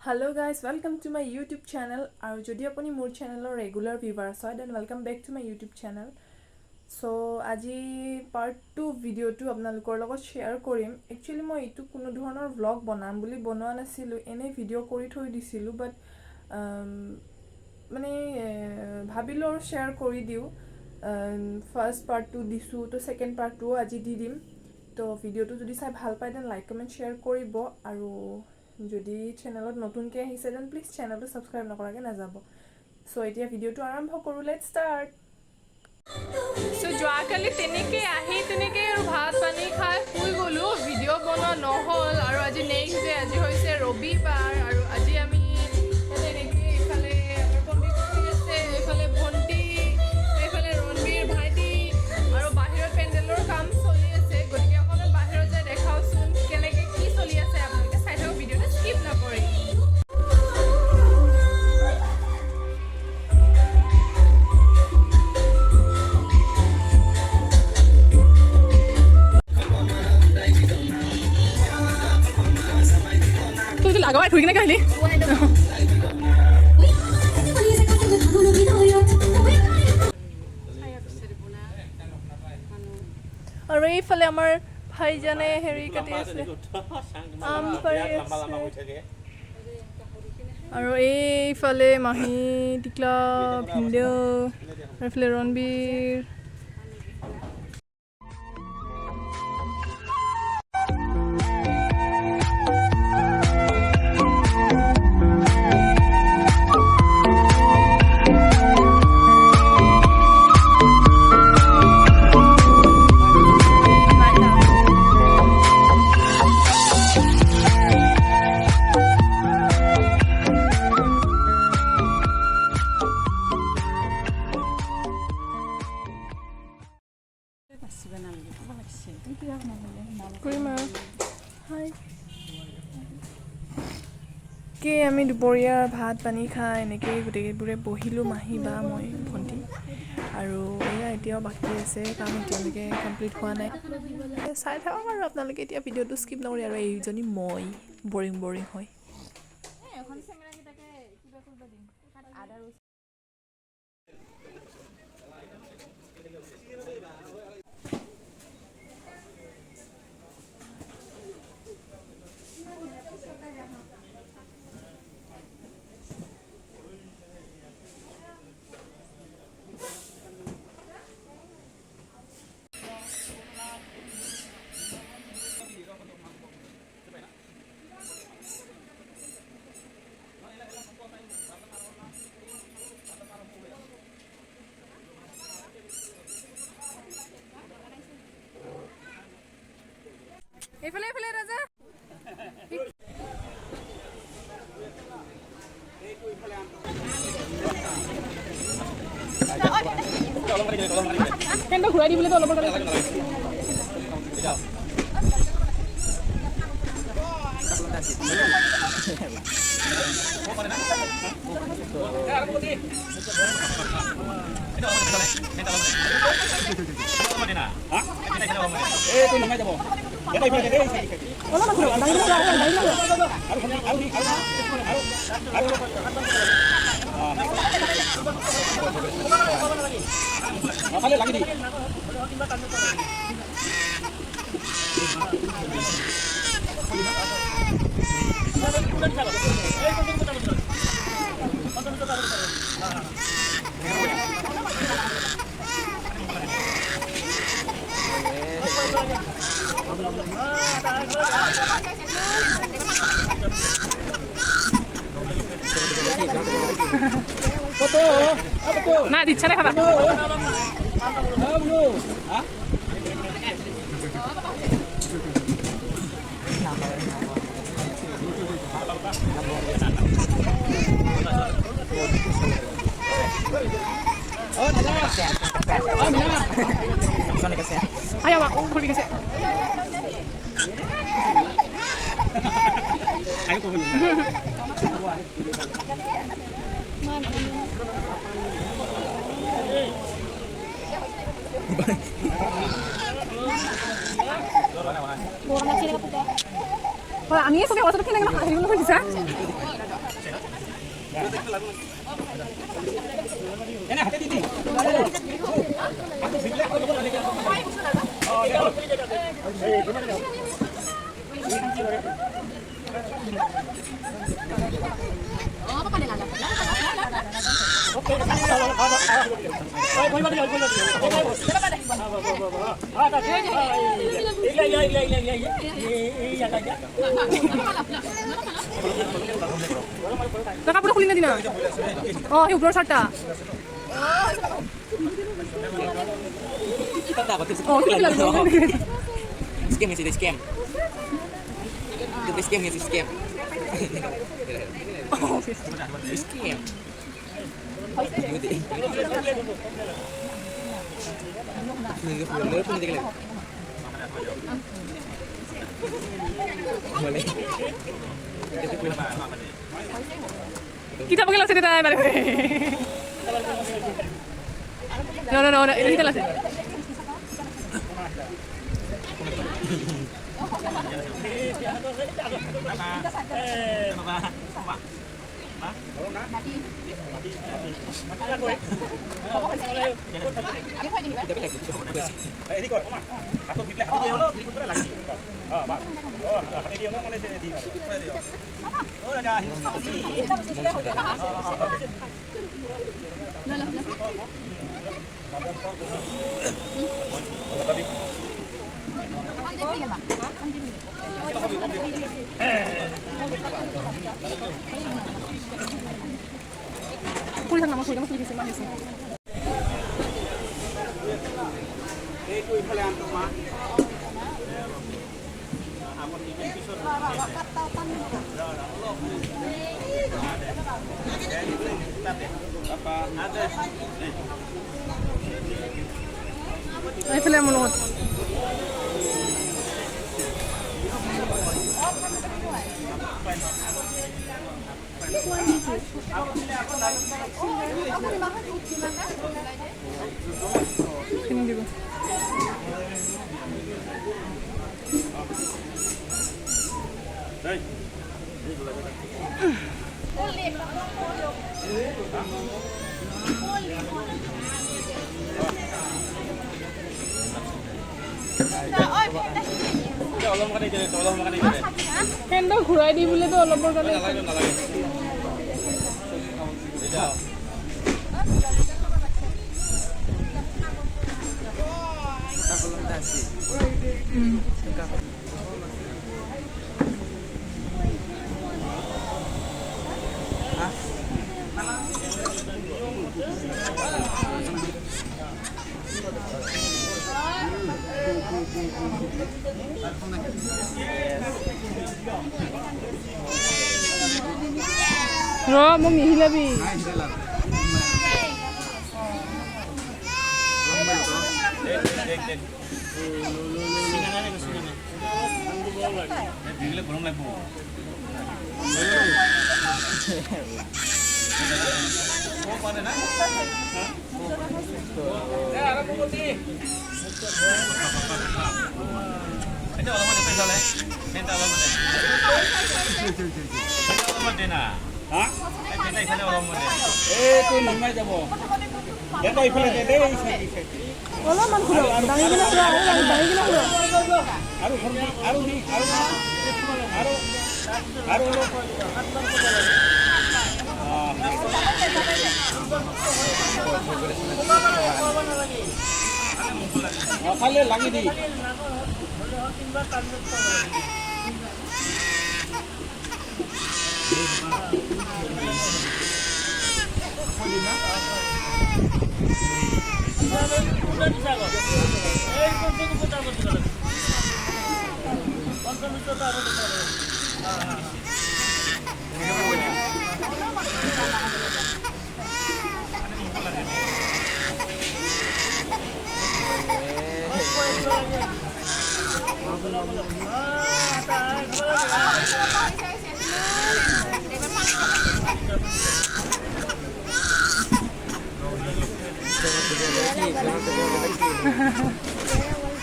Hello guys, welcome to my YouTube channel. আৰু যদি আপুনি মোৰ চেনেলৰ ৰেগুলাৰ ভিউৱাৰ্ছ হয় then welcome back to my YouTube channel. So আজি পাৰ্ট 2 ভিডিওটো আপোনালোকৰ লগত শেয়াৰ কৰিম. একচুয়ালি মই এইটো কোনো ধৰণৰ ভ্লগ বনাম বুলি বনোৱা নাছিলো, এনে ভিডিও কৰি থৈ দিছিলো, বাট মানে ভাবিলো আৰু শেয়াৰ কৰি দিও. ফাৰ্স্ট পাৰ্ট 2 দিছো, তো সেকেন্ড পাৰ্ট 2 আজি দি দিম. তো ভিডিওটো যদি চাই ভাল পায় দেন লাইক কমেন্ট শেয়াৰ কৰিব, আৰু যদি চেনেলত নতুনকৈ আহিছে দেন প্লিজ চেনেলটো সাবস্ক্ৰাইব নকৰাকৈ নাযাব. সো এতিয়া ভিডিওটো আৰম্ভ কৰোঁ. Let's start. সো যোৱাকালি তেনেকৈ আৰু ভাত পানী খাই শুই গ'লোঁ. ভিডিঅ' বনোৱা নহ'ল, আৰু আজি নেক্সট ডে, আজি হৈছে ৰবিবাৰ, আৰু আজি আমি তেনেকৈ এইফালে কম্পি আছে, এইফালে ভণ্টি, এইফালে ৰণবীৰ ভাইটি, আৰু বাহিৰত পেণ্ডেলৰ কাম চলি আছে. গতিকে অকণমান বাহিৰত যাই দেখাওঁচোন কেনেকৈ কি চলি আছে. আপোনালোকে চাই থাকক, ভিডিঅ'টো স্কিপ নকৰি. আগবাই থৈ কিনে কাহিলি আৰু এইফালে আমাৰ ভাইজানে হেৰি কাটি আছে, আম পাৰি আছে, আৰু এইফালে মাহী, টিকলা, ভিনদেউ, এইফালে ৰণবীৰ. আমি দুপৰীয়াৰ ভাত পানী খাই এনেকৈ গোটেইবোৰে বহিলোঁ, মাহী বা মই ভণ্টি, আৰু এয়া এতিয়াও বাকী আছে কাম, এতিয়ালৈকে কমপ্লিট হোৱা নাই. চাই থাকক আৰু আপোনালোকে এতিয়া ভিডিঅ'টো স্কিপ নকৰি. আৰু এইজনী মই বৰিং হয়. এইফালে ৰাজা কেন্দ্ৰ ঘূৰাই দিবলৈ অলপ না দিচ্ছে না খাবার. Ayo mak, kau dikasih. Ayo kau beli. Wah, angin suka waktu itu kan dengan hari ini bisa. Kapan kulit nanti na? Oh, yung blur sarta. Oh, kita Scam is scam. The scam is scam. Oh, Scam. kita pakai langsung kita balik. No, ini kita langsung. Kulitan naman kulitan mas lebih sih sih. Ay, film menurut. Ini juga. Kendall ঘুরাই দি বলে তো অলপৰ কাৰণে Ro, mau mihilabi. lagi di.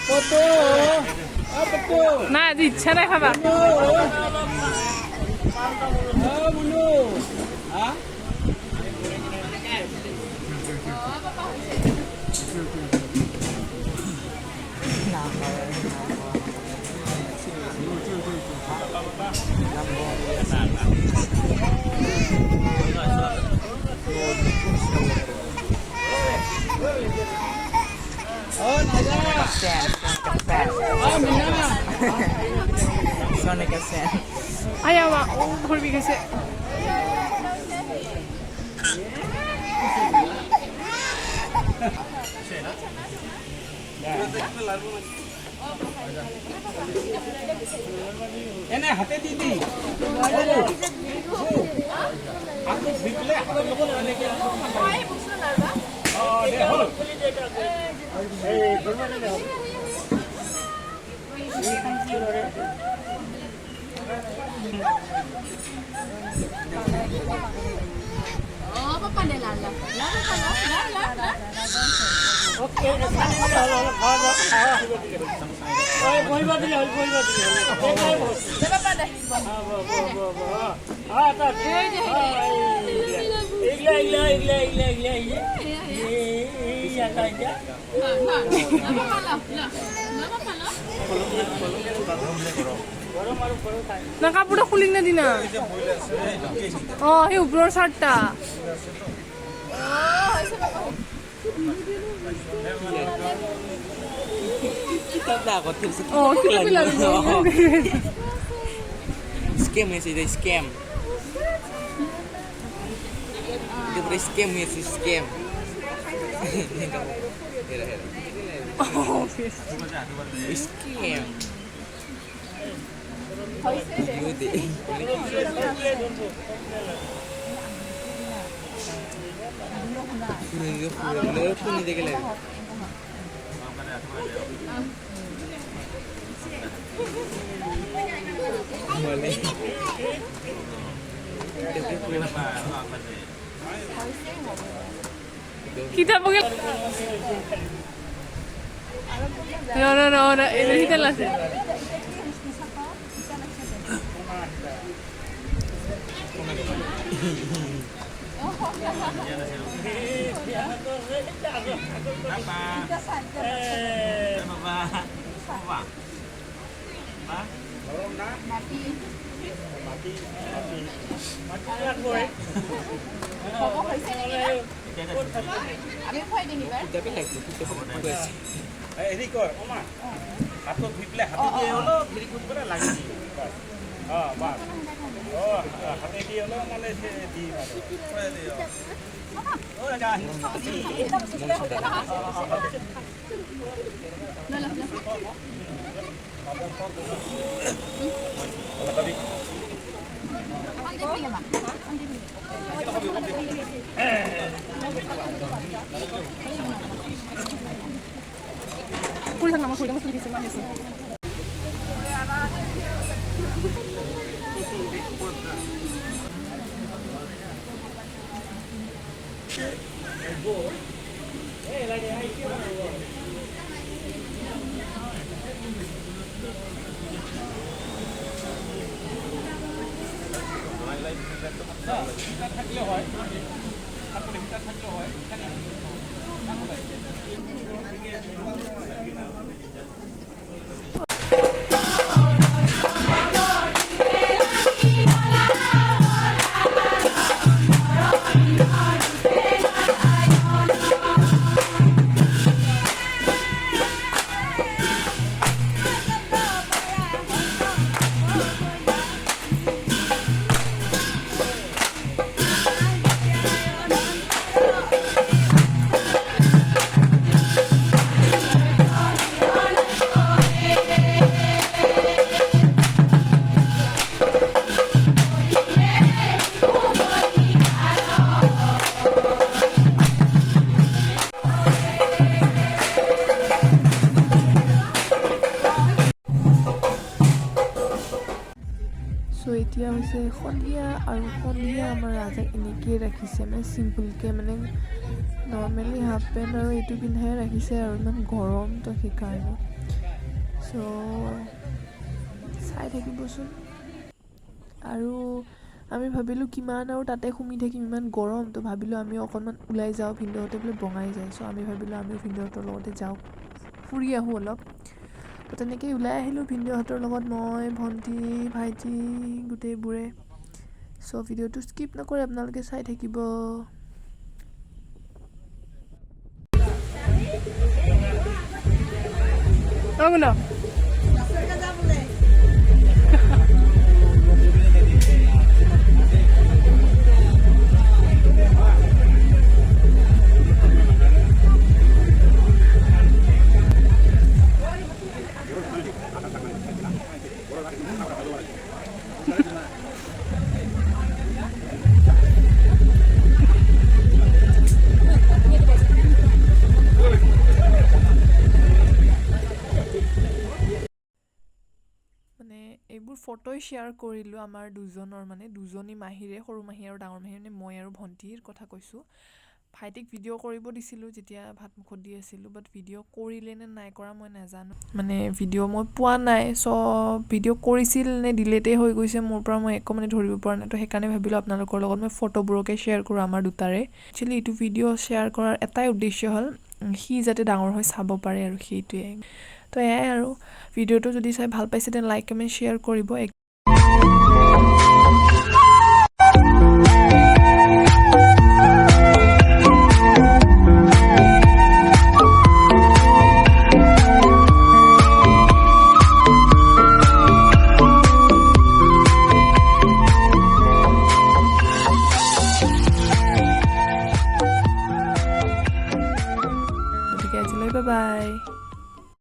Foto, apa tuh? Nah, di sana apa? Bulu. Hah? Sonic Sand. Ayaw ma, ভৰি গৈছে এনে হাতে দি দি আকৌ ভিতলে হাতৰ লগত এনেকে দে হল এই ঘৰমানে দে Oh, papa de la. Okay হলো ওই কইবা দিলে হল কইবা দিলে De papa de. তা ইগলা না কাপোৰটা খুলি না দিনা সেই ওপৰৰ চাৰ্টটা Kita takut terus. kita bilang Scam ya sih, scam. Kita scam ya sih, scam. Scam. Kita pakai no, ini kita lah. হেৰি কৰ অমা হাতত ভিতলে হাতে দিয়ে হলো ফিৰি কুট করে লাগি দি বাস বাস হাতে দিয়ে হলো মানে সে দি করে দিও ও রাজা Pulsa nama sudah masuk di sana sih. এতিয়া হৈছে সন্ধিয়া আৰু সন্ধিয়া আমাৰ ৰাজাক এনেকৈ ৰাখিছে মানে চিম্পলকৈ মানে নৰ্মেলি হাফ পেণ্ট আৰু এইটো পিন্ধাই ৰাখিছে আৰু ইমান গৰম তো সেইকাৰণে চ' চাই থাকিবচোন আৰু আমি ভাবিলোঁ কিমান আৰু তাতে সোমাই থাকিম ইমান গৰম তো ভাবিলোঁ আমি অকণমান ওলাই যাওঁ ভিনদেউহঁতে বোলে বঙাই যায় চ' আমি ভাবিলোঁ আমি ভিনদেউহঁতৰ লগতে যাওঁ ফুৰি আহোঁ অলপ তো তেনেকৈ ওলাই আহিলোঁ ভিনদেউহঁতৰ লগত মই ভণ্টি ভাইটি গোটেইবোৰে সো ভিডিওটো স্কিপ নকৰি আপোনালোকে চাই থাকিব অগুনা এইবোৰ ফটোই শেয়াৰ কৰিলোঁ আমাৰ দুজনৰ মানে দুজনী মাহীৰে সৰু মাহী আৰু ডাঙৰ মাহী মানে মই আৰু ভণ্টিৰ কথা কৈছোঁ ভাইটিক ভিডিঅ' কৰিব দিছিলোঁ যেতিয়া ভাত মুখত দি আছিলোঁ বাট ভিডিঅ' কৰিলে নে নাই কৰা মই নাজানো মানে ভিডিঅ' মই পোৱা নাই চ' ভিডিঅ' কৰিছিল নে ডিলেটেই হৈ গৈছে মোৰ পৰা মই একো মানে ধৰিব পৰা নাই তো সেইকাৰণে ভাবিলোঁ আপোনালোকৰ লগত মই ফটোবোৰকে শ্বেয়াৰ কৰোঁ আমাৰ দুটাৰে একচুৱেলি এইটো ভিডিঅ' শ্বেয়াৰ কৰাৰ এটাই উদ্দেশ্য হ'ল সি যাতে ডাঙৰ হৈ চাব পাৰে আৰু সেইটোৱে তো এয়াই আৰু ভিডিঅ'টো যদি চাই ভাল পাইছে তেনে লাইক কমেণ্ট শ্বেয়াৰ কৰিব